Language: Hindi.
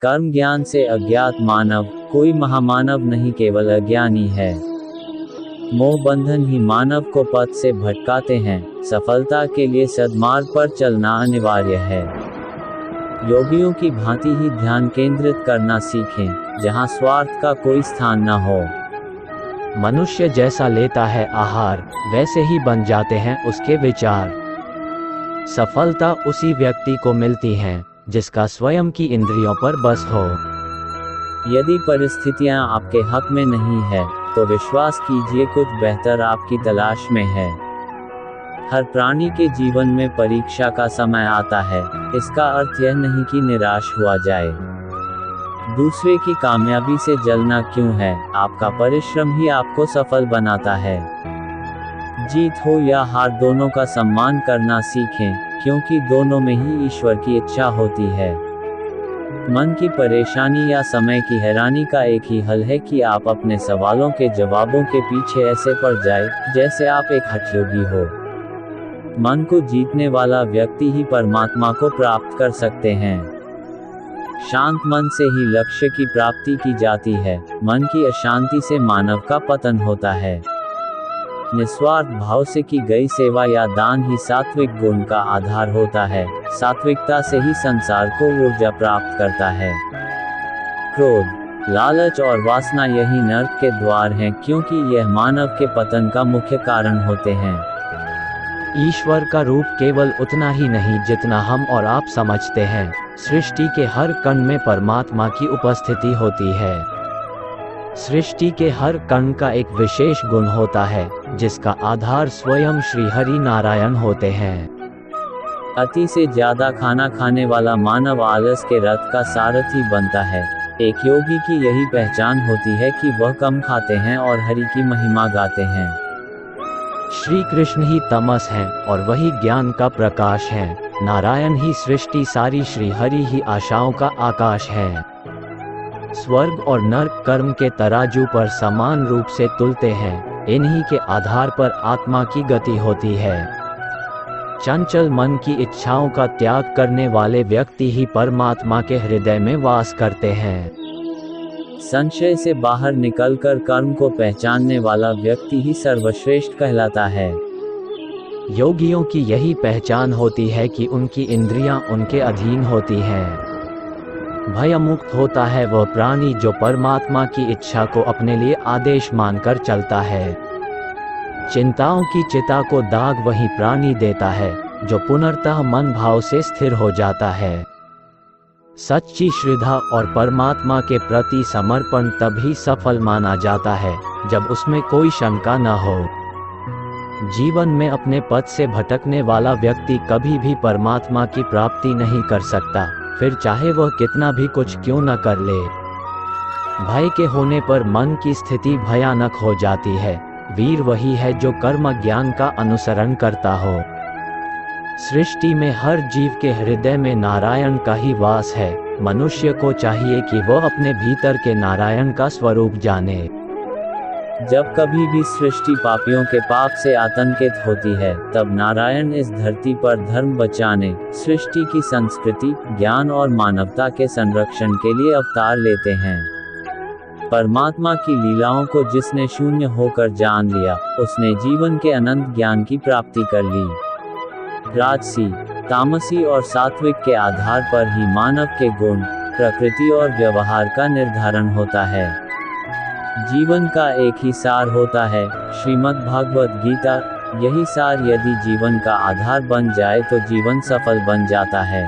कर्म ज्ञान से अज्ञात मानव कोई महामानव नहीं, केवल अज्ञानी है। मोह बंधन ही मानव को पथ से भटकाते हैं। सफलता के लिए सद्मार्ग पर चलना अनिवार्य है। योगियों की भांति ही ध्यान केंद्रित करना सीखें, जहां स्वार्थ का कोई स्थान न हो। मनुष्य जैसा लेता है आहार, वैसे ही बन जाते हैं उसके विचार। सफलता उसी व्यक्ति को मिलती है जिसका स्वयं की इंद्रियों पर बस हो। यदि परिस्थितियां आपके हक में नहीं है, तो विश्वास कीजिए कुछ बेहतर आपकी तलाश में है। हर प्राणी के जीवन में परीक्षा का समय आता है। इसका अर्थ यह नहीं कि निराश हुआ जाए। दूसरे की कामयाबी से जलना क्यों है? आपका परिश्रम ही आपको सफल बनाता है। जीत हो या हार, दोनों का सम्मान करना सीखें, क्योंकि दोनों में ही ईश्वर की इच्छा होती है। मन की परेशानी या समय की हैरानी का एक ही हल है कि आप अपने सवालों के जवाबों के पीछे ऐसे पड़ जाए जैसे आप एक हठयोगी हो। मन को जीतने वाला व्यक्ति ही परमात्मा को प्राप्त कर सकते हैं। शांत मन से ही लक्ष्य की प्राप्ति की जाती है। मन की अशांति से मानव का पतन होता है। निस्वार्थ भाव से की गई सेवा या दान ही सात्विक गुण का आधार होता है। सात्विकता से ही संसार को ऊर्जा प्राप्त करता है। क्रोध, लालच और वासना यही नर्क के द्वार हैं, क्योंकि यह मानव के पतन का मुख्य कारण होते हैं। ईश्वर का रूप केवल उतना ही नहीं जितना हम और आप समझते हैं। सृष्टि के हर कण में परमात्मा की उपस्थिति होती है। सृष्टि के हर कण का एक विशेष गुण होता है, जिसका आधार स्वयं श्री हरि नारायण होते हैं। अति से ज्यादा खाना खाने वाला मानव आलस के रथ का सारथी बनता है। एक योगी की यही पहचान होती है कि वह कम खाते हैं और हरि की महिमा गाते हैं। श्री कृष्ण ही तमस हैं और वही ज्ञान का प्रकाश है। नारायण ही सृष्टि सारी, श्री हरि ही आशाओं का आकाश है। स्वर्ग और नर्क कर्म के तराजू पर समान रूप से तुलते हैं। इन्हीं के आधार पर आत्मा की गति होती है। चंचल मन की इच्छाओं का त्याग करने वाले व्यक्ति ही परमात्मा के हृदय में वास करते हैं। संशय से बाहर निकलकर कर्म को पहचानने वाला व्यक्ति ही सर्वश्रेष्ठ कहलाता है। योगियों की यही पहचान होती है कि उनकी इंद्रियां उनके अधीन होती हैं। भयमुक्त होता है वह प्राणी जो परमात्मा की इच्छा को अपने लिए आदेश मानकर चलता है। चिंताओं की चिता को दाग वही प्राणी देता है जो पुनर्तः मन भाव से स्थिर हो जाता है। सच्ची श्रद्धा और परमात्मा के प्रति समर्पण तभी सफल माना जाता है जब उसमें कोई शंका न हो। जीवन में अपने पथ से भटकने वाला व्यक्ति कभी भी परमात्मा की प्राप्ति नहीं कर सकता, फिर चाहे वह कितना भी कुछ क्यों न कर ले। भय के होने पर मन की स्थिति भयानक हो जाती है। वीर वही है जो कर्म ज्ञान का अनुसरण करता हो। सृष्टि में हर जीव के हृदय में नारायण का ही वास है। मनुष्य को चाहिए कि वह अपने भीतर के नारायण का स्वरूप जाने। जब कभी भी सृष्टि पापियों के पाप से आतंकित होती है, तब नारायण इस धरती पर धर्म बचाने, सृष्टि की संस्कृति, ज्ञान और मानवता के संरक्षण के लिए अवतार लेते हैं। परमात्मा की लीलाओं को जिसने शून्य होकर जान लिया, उसने जीवन के अनंत ज्ञान की प्राप्ति कर ली। राजसी, तामसी और सात्विक के आधार पर ही मानव के गुण, प्रकृति और व्यवहार का निर्धारण होता है। जीवन का एक ही सार होता है, श्रीमद् भागवत गीता। यही सार यदि जीवन का आधार बन जाए तो जीवन सफल बन जाता है।